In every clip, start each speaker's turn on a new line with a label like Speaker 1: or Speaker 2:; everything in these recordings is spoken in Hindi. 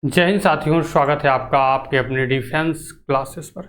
Speaker 1: जय हिंद साथियों, स्वागत है आपका आपके अपने डिफेंस क्लासेस पर।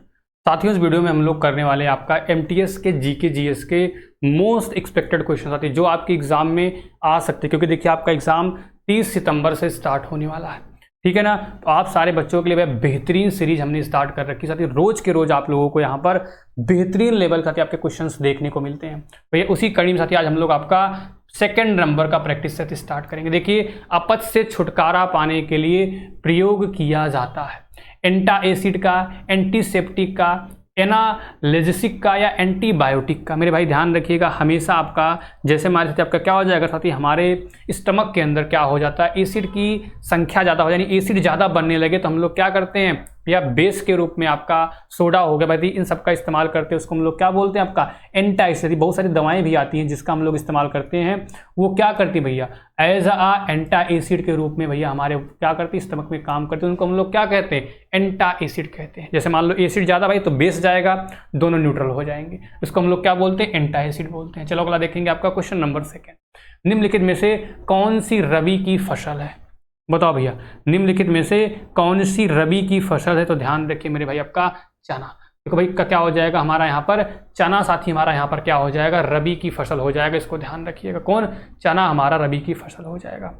Speaker 1: साथियों, इस वीडियो में हम लोग करने वाले हैं आपका एमटीएस के जीके जीएस के मोस्ट एक्सपेक्टेड क्वेश्चन साथियों जो आपके एग्जाम में आ सकते हैं, क्योंकि देखिए आपका एग्जाम 30 सितंबर से स्टार्ट होने वाला है। ठीक है ना। तो आप सारे बच्चों के लिए बेहतरीन सीरीज हमने स्टार्ट कर रखी है साथियों। रोज के रोज आप लोगों को यहाँ पर बेहतरीन लेवल साथियों आपके क्वेश्चंस देखने को मिलते हैं। तो ये उसी कड़ी में साथियों आज हम लोग आपका सेकंड नंबर का प्रैक्टिस सेट स्टार्ट करेंगे। देखिए, अपच से छुटकारा पाने के लिए प्रयोग किया जाता है एंटा एसिड का, एंटीसेप्टिक का, एनाल्जेसिक का या एंटीबायोटिक का। मेरे भाई ध्यान रखिएगा, हमेशा आपका जैसे हमारे साथ आपका क्या हो जाएगा साथी, हमारे स्टमक के अंदर क्या हो जाता है, एसिड की संख्या ज़्यादा हो जाए, यानी एसिड ज़्यादा बनने लगे तो हम लोग क्या करते हैं, या बेस के रूप में आपका सोडा हो गया भाई, इन सब का इस्तेमाल करते हैं। उसको हम लोग क्या बोलते हैं, आपका एंटा एसिड। बहुत सारी दवाएं भी आती हैं जिसका हम लोग इस्तेमाल करते हैं, वो क्या करती है भैया, एज अ एंटा एसिड के रूप में भैया हमारे क्या करती है, स्टमक में काम करते हैं। उनको हम लोग क्या कहते हैं, एंटा एसिड कहते हैं। जैसे मान लो एसिड ज़्यादा भाई तो बेस जाएगा, दोनों न्यूट्रल हो जाएंगे, इसको हम लोग क्या बोलते हैं, एंटा एसिड बोलते हैं। चलो अगला देखेंगे आपका क्वेश्चन नंबर 2। निम्नलिखित में से कौन सी रबी की फसल है, बताओ भैया। निम्नलिखित में से कौन सी रबी की फसल है, तो ध्यान रखिए मेरे भाई आपका चना। देखो भाई का क्या हो जाएगा हमारा यहाँ पर चना साथी, हमारा यहाँ पर क्या हो जाएगा, रबी की फसल हो जाएगा। इसको ध्यान रखिएगा, कौन, चना हमारा रबी की फसल हो जाएगा।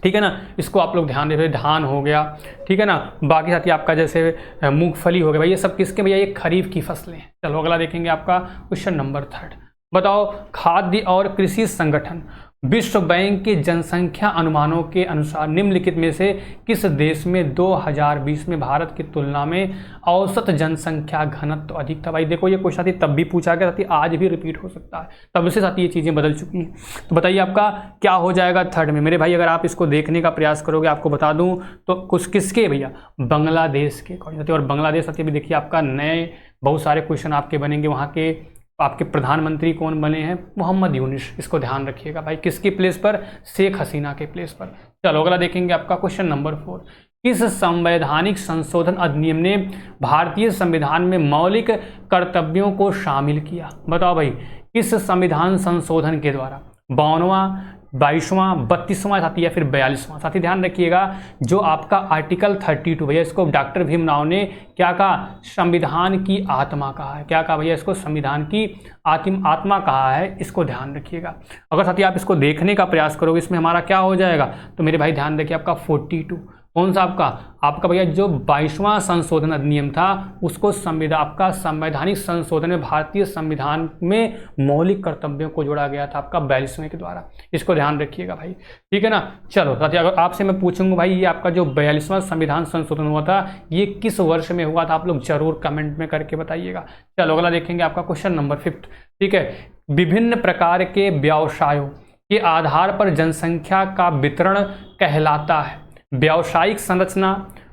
Speaker 1: ठीक है ना, इसको आप लोग ध्यान दे। धान हो गया, ठीक है ना, बाकी साथी आपका जैसे मूंगफली हो गया भाई, ये सब किसके भैया, ये खरीफ की फसलें हैं। चलो अगला देखेंगे आपका क्वेश्चन नंबर 3। बताओ, खाद्य और कृषि संगठन विश्व बैंक के जनसंख्या अनुमानों के अनुसार निम्नलिखित में से किस देश में 2020 में भारत की तुलना में औसत जनसंख्या घनत्व अधिक था। भाई देखो, ये क्वेश्चन साथी तब भी पूछा गया साथी, आज भी रिपीट हो सकता है, तब से साथी ये चीज़ें बदल चुकी हैं। तो बताइए आपका क्या हो जाएगा 3rd में। मेरे भाई अगर आप इसको देखने का प्रयास करोगे, आपको बता दूं तो कुछ किसके भैया, बांग्लादेश के अकॉर्डिंग। और बांग्लादेश साथी भी देखिए आपका नए बहुत सारे क्वेश्चन आपके बनेंगे। वहाँ के आपके प्रधानमंत्री कौन बने हैं, मोहम्मद यूनिस। इसको ध्यान रखिएगा भाई, किसकी प्लेस पर, शेख हसीना के प्लेस पर। चलो अगला देखेंगे आपका क्वेश्चन नंबर 4। किस संवैधानिक संशोधन अधिनियम ने भारतीय संविधान में मौलिक कर्तव्यों को शामिल किया। बताओ भाई, किस संविधान संशोधन के द्वारा, 52वां, 22वां, 32वां साथी या फिर 42वां साथी। ध्यान रखिएगा, जो आपका आर्टिकल 32 भैया, इसको डॉक्टर भीमराव ने क्या कहा, संविधान की आत्मा कहा है। क्या कहा भैया, इसको संविधान की आत्मा कहा है। इसको ध्यान रखिएगा। अगर साथी आप इसको देखने का प्रयास करोगे, इसमें हमारा क्या हो जाएगा, तो मेरे भाई ध्यान रखिए आपका 42 कौन सा, आपका भैया जो 22वां संशोधन अधिनियम था, उसको आपका संवैधानिक संशोधन में भारतीय संविधान में मौलिक कर्तव्यों को जोड़ा गया था आपका 42वें के द्वारा। इसको ध्यान रखिएगा भाई, ठीक है ना। चलो साथी, अगर आपसे मैं पूछूंगा भाई, ये आपका जो 42वां संविधान संशोधन हुआ था, ये किस वर्ष में हुआ था, आप लोग जरूर कमेंट में करके बताइएगा। चलो अगला देखेंगे आपका क्वेश्चन नंबर 5। ठीक है, विभिन्न प्रकार के व्यवसायों के आधार पर जनसंख्या का वितरण कहलाता है व्यावसायिक संरचना,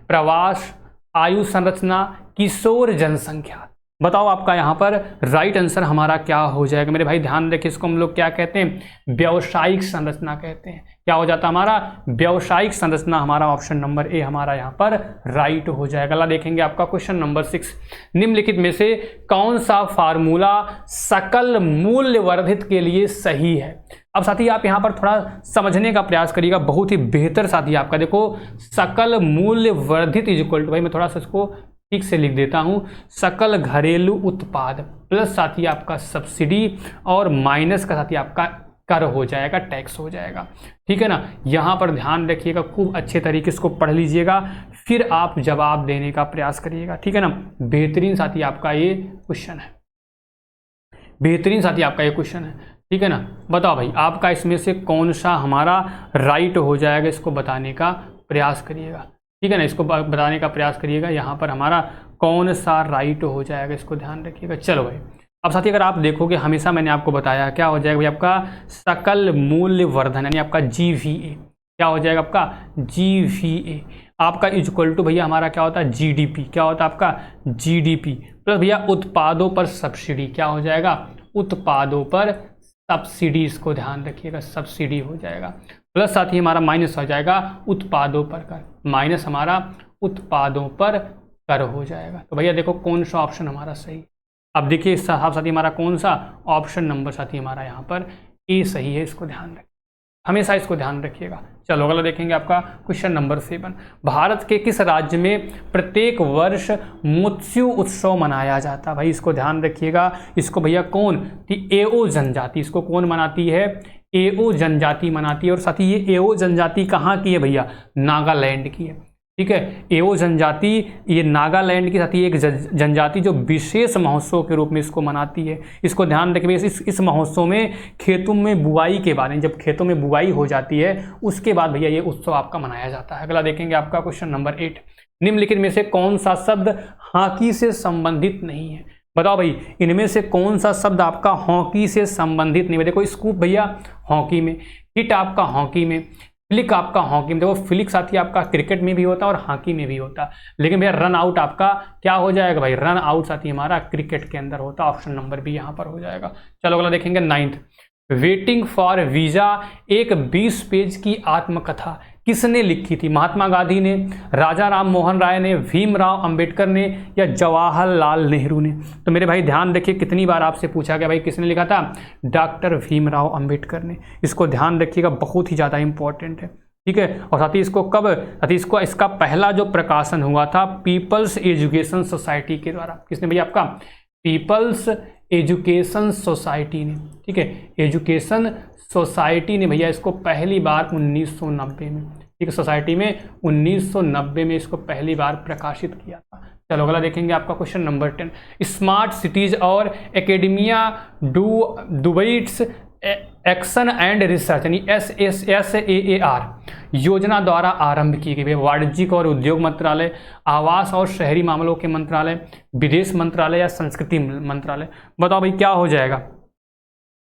Speaker 1: प्रवास, आयु संरचना, किशोर जनसंख्या। बताओ आपका यहाँ पर राइट आंसर हमारा क्या हो जाएगा। मेरे भाई ध्यान रखिए, इसको हम लोग क्या कहते हैं, व्यावसायिक संरचना कहते हैं। क्या हो जाता है हमारा, व्यावसायिक संरचना। हमारा ऑप्शन नंबर ए हमारा यहाँ पर राइट हो जाएगा। अगला देखेंगे आपका क्वेश्चन नंबर 6। निम्नलिखित में से कौन सा फार्मूला सकल मूल्य वर्धित के लिए सही है। अब साथी आप यहाँ पर थोड़ा समझने का प्रयास करिएगा, बहुत ही बेहतर साथी आपका। देखो, सकल मूल्य वर्धित इज इक्वल टू, भाई मैं थोड़ा सा इसको ठीक से लिख देता हूँ, सकल घरेलू उत्पाद प्लस साथी आपका सब्सिडी और माइनस का साथी आपका कर हो जाएगा, टैक्स हो जाएगा। ठीक है ना, यहाँ पर ध्यान रखिएगा, खूब अच्छे तरीके से इसको पढ़ लीजिएगा, फिर आप जवाब देने का प्रयास करिएगा। ठीक है ना, बेहतरीन साथी आपका ये क्वेश्चन है, बेहतरीन साथी आपका ये क्वेश्चन है। ठीक है ना, बताओ भाई आपका इसमें से कौन सा हमारा राइट हो जाएगा, इसको बताने का प्रयास करिएगा। ठीक है ना, इसको बताने का प्रयास करिएगा, यहाँ पर हमारा कौन सा राइट हो जाएगा, इसको ध्यान रखिएगा। चलो भाई, अब साथी अगर आप देखोगे, हमेशा मैंने आपको बताया क्या हो जाएगा भाई, आपका सकल मूल्य वर्धन यानी आपका GVA। क्या हो जाएगा आपका GVA, आपका इक्वल टू भैया हमारा क्या होता है, GDP। क्या होता है आपका GDP प्लस भैया उत्पादों पर सब्सिडी। क्या हो जाएगा, उत्पादों पर सब्सिडी। इसको ध्यान रखिएगा, सब्सिडी हो जाएगा, प्लस साथ ही हमारा माइनस हो जाएगा उत्पादों पर कर, माइनस हमारा उत्पादों पर कर हो जाएगा। तो भैया देखो कौन सा ऑप्शन हमारा सही। अब देखिए इस साथी हमारा कौन सा ऑप्शन नंबर साथी हमारा यहाँ पर ए सही है। इसको ध्यान रखें। हमेशा इसको ध्यान रखिएगा। चलो अगला देखेंगे आपका क्वेश्चन नंबर 7। भारत के किस राज्य में प्रत्येक वर्ष मत्स्य उत्सव मनाया जाता है? भाई इसको ध्यान रखिएगा। इसको भैया कौन, एओ जनजाति, इसको कौन मनाती है? एओ जनजाति मनाती है। और साथ ही ये एओ जनजाति कहाँ की है भैया? नागालैंड की है। ठीक है, एओ जनजाति ये नागालैंड की, साथ ही एक जनजाति जो विशेष महोत्सव के रूप में इसको मनाती है। इसको ध्यान रखें। इस महोत्सव में खेतों में बुआई के बाद, जब खेतों में बुआई हो जाती है उसके बाद भैया ये उत्सव आपका मनाया जाता है। अगला देखेंगे आपका क्वेश्चन नंबर 8। निम्नलिखित में से कौन सा शब्द हॉकी से संबंधित नहीं है? बताओ भाई, इनमें से कौन सा शब्द आपका हॉकी से संबंधित नहीं है? देखो, स्कूप भैया हॉकी में, हिट आपका हॉकी में, फ्लिक आपका हॉकी में। देखो फ्लिक साथी आपका क्रिकेट में भी होता है और हॉकी में भी होता है, लेकिन भैया रन आउट आपका क्या हो जाएगा भाई? रन आउट साथी हमारा क्रिकेट के अंदर होता है। ऑप्शन नंबर बी यहाँ पर हो जाएगा। चलो अगला देखेंगे 9th। वेटिंग फॉर वीजा एक 20 पेज की आत्मकथा किसने लिखी थी? महात्मा गांधी ने, राजा राम मोहन राय ने, भीमराव अंबेडकर ने या जवाहरलाल नेहरू ने? तो मेरे भाई ध्यान रखिए, कितनी बार आपसे पूछा गया भाई किसने लिखा था? डॉक्टर भीमराव अंबेडकर ने। इसको ध्यान रखिएगा, बहुत ही ज़्यादा इंपॉर्टेंट है। ठीक है, और साथ ही इसको कब, साथ ही इसका पहला जो प्रकाशन हुआ था पीपल्स एजुकेशन सोसाइटी के द्वारा। किसने भैया? आपका पीपल्स एजुकेशन सोसाइटी ने। ठीक है, एजुकेशन सोसाइटी ने भैया इसको पहली बार 1990 में, ठीक है, सोसाइटी में 1990 में इसको पहली बार प्रकाशित किया था। चलो अगला देखेंगे आपका क्वेश्चन नंबर 10। स्मार्ट सिटीज और एकेडमिया डुबइट्स एक्शन एंड रिसर्च यानी SSAAR योजना द्वारा आरंभ की गई। वाणिज्यिक और उद्योग मंत्रालय, आवास और शहरी मामलों के मंत्रालय, विदेश मंत्रालय या संस्कृति मंत्रालय? बताओ भाई क्या हो जाएगा?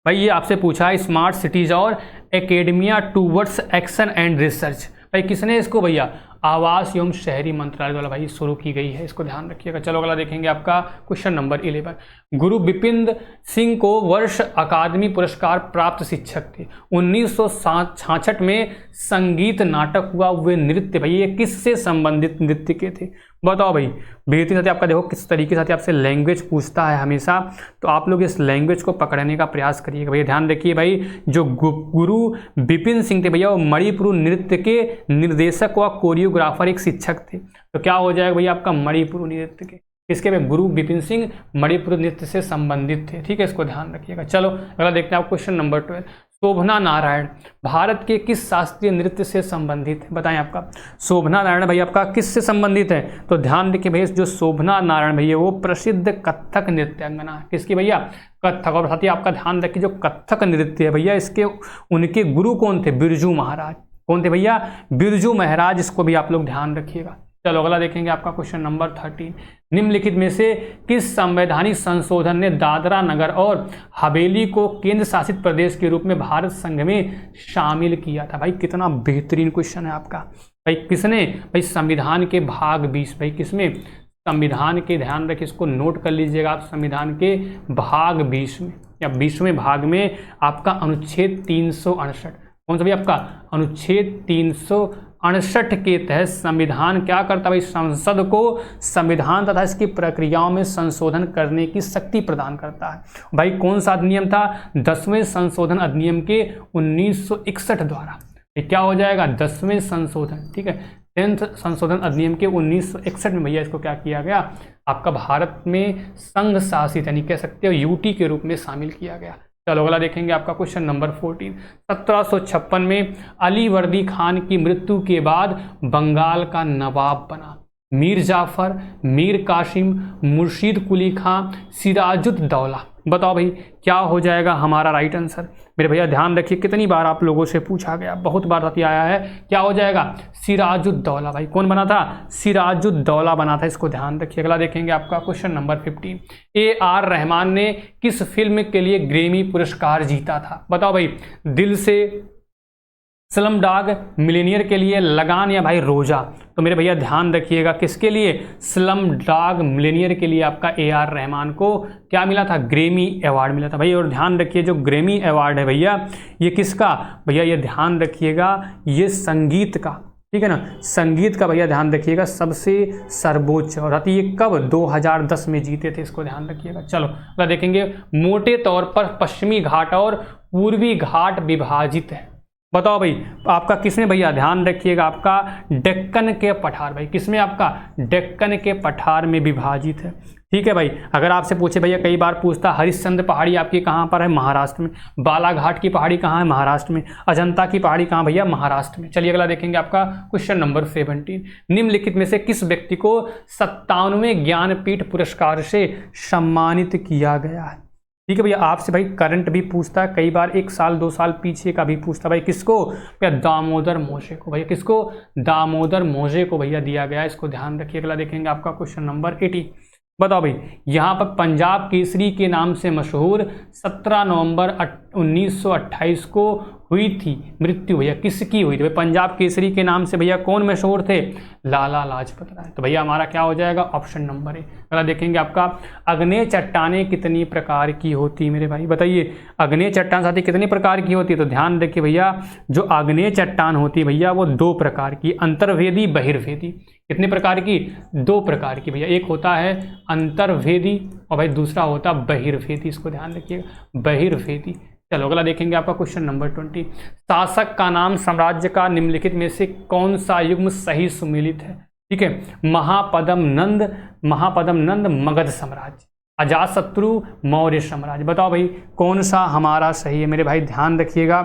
Speaker 1: भाई ये आपसे पूछा है स्मार्ट सिटीज और academia towards action and research. भाई किसने इसको भैया? आवास एवं शहरी मंत्रालय द्वारा भाई शुरू की गई है। इसको ध्यान रखिएगा। चलो अगला देखेंगे आपका क्वेश्चन नंबर 11। गुरु बिपिन सिंह को वर्ष अकादमी पुरस्कार प्राप्त शिक्षक थे। 1966 में संगीत नाटक हुआ, वे नृत्य भाई ये किससे संबंधित नृत्य के थे? बताओ भाई। बेहतरीन साथी आपका देखो किस तरीके से आपसे लैंग्वेज पूछता है हमेशा, तो आप लोग इस लैंग्वेज को पकड़ने का प्रयास करिएगा भैया। ध्यान रखिए भाई, जो गुरु बिपिन सिंह थे भैया वो मणिपुर नृत्य के निर्देशक व कोरियोग्राफर एक शिक्षक थे। तो क्या हो जाएगा भैया आपका? मणिपुर नृत्य के। इसके में गुरु बिपिन सिंह मणिपुर नृत्य से संबंधित थे। ठीक है, इसको ध्यान रखिएगा। चलो अगला देखते हैं आप क्वेश्चन नंबर 12। शोभना नारायण भारत के किस शास्त्रीय नृत्य से संबंधित है? बताएं आपका शोभना नारायण भाई आपका किससे संबंधित है? तो ध्यान रखिए भैया, जो शोभना नारायण भैया वो प्रसिद्ध कथक नृत्यांगना है। किसकी भैया? कथक। और साथ ही आपका ध्यान रखिए जो कथक नृत्य है भैया इसके उनके गुरु कौन थे? बिरजू महाराज। कौन थे भैया? बिरजू महाराज। इसको भी आप लोग ध्यान रखिएगा। चलो अगला देखेंगे आपका क्वेश्चन नंबर 13। निम्नलिखित में से किस संवैधानिक संशोधन ने दादरा नगर और हवेली को केंद्र शासित प्रदेश के रूप में भारत संघ में शामिल किया था? भाई कितना बेहतरीन क्वेश्चन है आपका। भाई किसने? भाई संविधान के भाग 20। भाई किसमें? संविधान के, ध्यान रखिए इसको नोट कर लीजिएगा आप, संविधान के भाग 20 में या 20वें भाग में आपका अनुच्छेद 368। कौन सा भी आपका? अनुच्छेद 368 के तहत संविधान क्या करता है भाई? संसद को संविधान तथा इसकी प्रक्रियाओं में संशोधन करने की शक्ति प्रदान करता है। भाई कौन सा अधिनियम था? 10वें संशोधन अधिनियम के 1961 द्वारा। ये क्या हो जाएगा? 10वें संशोधन। ठीक है, 10th संशोधन अधिनियम के 1961 में भैया इसको क्या किया गया? आपका भारत में संघ शासित यानी कह सकते हो यूटी के रूप में शामिल किया गया। चलो अगला देखेंगे आपका क्वेश्चन नंबर 14। 1756 में अली वर्दी खान की मृत्यु के बाद बंगाल का नवाब बना मीर जाफर, मीर कासिम, मुर्शीद कुली खां, सिराजुद्दौला। बताओ भाई क्या हो जाएगा हमारा राइट आंसर? मेरे भैया ध्यान रखिए, कितनी बार आप लोगों से पूछा गया, बहुत बार साथी आया है। क्या हो जाएगा? सिराजुद्दौला। भाई कौन बना था? सिराजुद्दौला बना था। इसको ध्यान रखिए। अगला देखेंगे आपका क्वेश्चन नंबर 15। AR रहमान ने किस फिल्म के लिए ग्रैमी पुरस्कार जीता था? बताओ भाई। दिल से, स्लम डॉग मिलियनेयर के लिए, लगान या भाई रोजा? तो मेरे भैया ध्यान रखिएगा किसके लिए? स्लम डॉग मिलियनेयर के लिए आपका AR रहमान को क्या मिला था? ग्रैमी अवार्ड मिला था भाई। और ध्यान रखिए जो ग्रैमी अवार्ड है भैया ये किसका? भैया ये ध्यान रखिएगा ये संगीत का, ठीक है ना, संगीत का भैया ध्यान रखिएगा सबसे सर्वोच्च। और ये कब? 2010 में जीते थे। इसको ध्यान रखिएगा। चलो अगला देखेंगे। मोटे तौर पर पश्चिमी घाट और पूर्वी घाट विभाजित है। बताओ भाई आपका किसमें भैया, ध्यान रखिएगा, आपका डेक्कन के पठार भाई, किसमें आपका डेक्कन के पठार में विभाजित है। ठीक है भाई, अगर आपसे पूछे भैया, कई बार पूछता हरिश्चंद्र पहाड़ी आपकी कहाँ पर है, महाराष्ट्र में। बालाघाट की पहाड़ी कहाँ है, महाराष्ट्र में। अजंता की पहाड़ी कहाँ भैया, महाराष्ट्र में। चलिए अगला देखेंगे आपका क्वेश्चन नंबर 17। निम्नलिखित में से किस व्यक्ति को 97वें ज्ञानपीठ पुरस्कार से सम्मानित किया गया है। ठीक है भैया, आपसे भाई करंट भी पूछता है, कई बार 1 साल 2 साल पीछे का भी पूछता है भाई। किसको भैया, दामोदर मोजे को भैया, किसको, दामोदर मोजे को भैया दिया गया, इसको ध्यान रखिए। अगला देखेंगे आपका क्वेश्चन नंबर 80। बताओ भाई, यहाँ पर पंजाब केसरी के नाम से मशहूर 17 नवंबर 1928 को हुई थी मृत्यु भैया, किसकी हुई थी भाई। पंजाब केसरी के नाम से भैया कौन मशहूर थे, लाला लाजपत राय। तो भैया हमारा क्या हो जाएगा, ऑप्शन नंबर ए। अगला देखेंगे आपका, अग्नेय चट्टानें कितनी प्रकार की होती मेरे भाई, बताइए अग्नेय चट्टान साथी कितनी प्रकार की होती है। तो ध्यान रखिए भैया, जो अग्नेय चट्टान होती है भैया वो 2 प्रकार की, अंतर्वेदी बहिर्वेदी। कितने प्रकार की, 2 प्रकार की भैया। एक होता है अंतर्वेदी और भाई दूसरा होता है बहिर्वेदी, इसको ध्यान रखिएगा, बहिर्वेदी। चलो अगला देखेंगे आपका क्वेश्चन नंबर 20। शासक का नाम साम्राज्य का निम्नलिखित में से कौन सा युग्म सही सुमेलित है। ठीक है, महापद्म नंद मगध साम्राज्य, अजातशत्रु मौर्य साम्राज्य। बताओ भाई कौन सा हमारा सही है मेरे भाई, ध्यान रखिएगा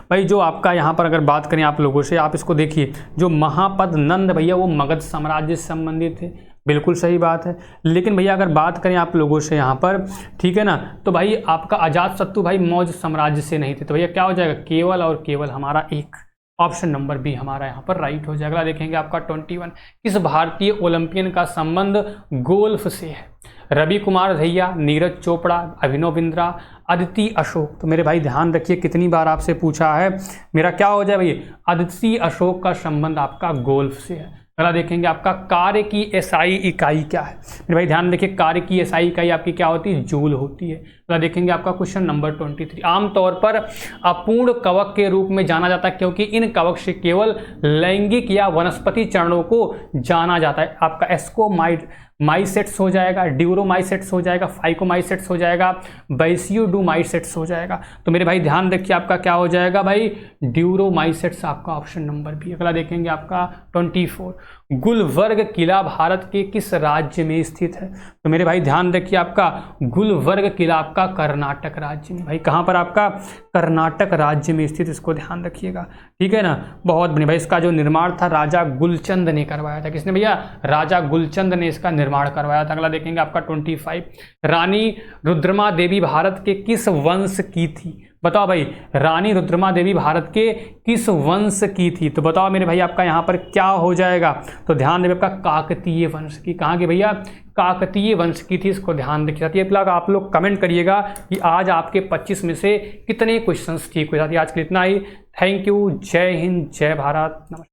Speaker 1: भाई। जो आपका यहाँ पर अगर बात करें आप लोगों से, आप इसको देखिए, जो महापद नंद भैया वो मगध साम्राज्य से संबंधित थे, बिल्कुल सही बात है। लेकिन भैया अगर बात करें आप लोगों से यहाँ पर, ठीक है ना, तो भाई आपका अजातशत्रु भाई मौर्य साम्राज्य से नहीं थे। तो भैया क्या हो जाएगा, केवल और केवल हमारा एक, ऑप्शन नंबर बी हमारा यहाँ पर राइट हो जाएगा। देखेंगे आपका 21। किस भारतीय ओलंपियन का संबंध गोल्फ से है। रवि कुमार दहिया, नीरज चोपड़ा, अभिनव बिंद्रा, अदिति अशोक। तो मेरे भाई ध्यान रखिए, कितनी बार आपसे पूछा है, मेरा क्या हो जाए भाई, अदिति अशोक का संबंध आपका गोल्फ से है। अगला देखेंगे आपका, कार्य की एसआई इकाई क्या है मेरे भाई, ध्यान रखिए, कार्य की एसआई इकाई आपकी क्या होती है, जूल होती है। अगला देखेंगे आपका क्वेश्चन नंबर 23। आमतौर पर अपूर्ण कवक के रूप में जाना जाता है क्योंकि इन कवक से केवल लैंगिक या वनस्पति चरणों को जाना जाता है। आपका एस्कोमाइसेट्स हो जाएगा, ड्यूरोमाइसेट्स हो जाएगा, फाइकोमाइसेट्स हो जाएगा, बैसियोडुमाइसेट्स हो जाएगा। तो मेरे भाई ध्यान रखिए, आपका क्या हो जाएगा भाई, ड्यूरोमाइसेट्स आपका ऑप्शन नंबर बी। अगला देखेंगे आपका 24। गुलबर्ग किला भारत के किस राज्य में स्थित है। तो मेरे भाई ध्यान रखिए, आपका गुलबर्ग किला आपका कर्नाटक राज्य में। भाई कहाँ पर, आपका कर्नाटक राज्य में स्थित, इसको ध्यान रखिएगा। ठीक है ना, बहुत बढ़िया भाई। इसका जो निर्माण था राजा गुलचंद ने करवाया था। किसने भैया, राजा गुलचंद ने इसका निर्माण करवाया था। अगला देखेंगे आपका 25। रानी रुद्रमा देवी भारत के किस वंश की थी। बताओ भाई, रानी रुद्रमा देवी भारत के किस वंश की थी। तो बताओ मेरे भाई आपका यहाँ पर क्या हो जाएगा, तो ध्यान देवे आपका काकतीय वंश की। कहाँ की भैया, काकतीय वंश की थी, इसको ध्यान रखिए। आप लोग कमेंट करिएगा कि आज आपके 25 में से कितने क्वेश्चंस ठीक हो जाती है। आज के लिए इतना ही। थैंक यू, जय हिंद, जय भारत, नमस्कार।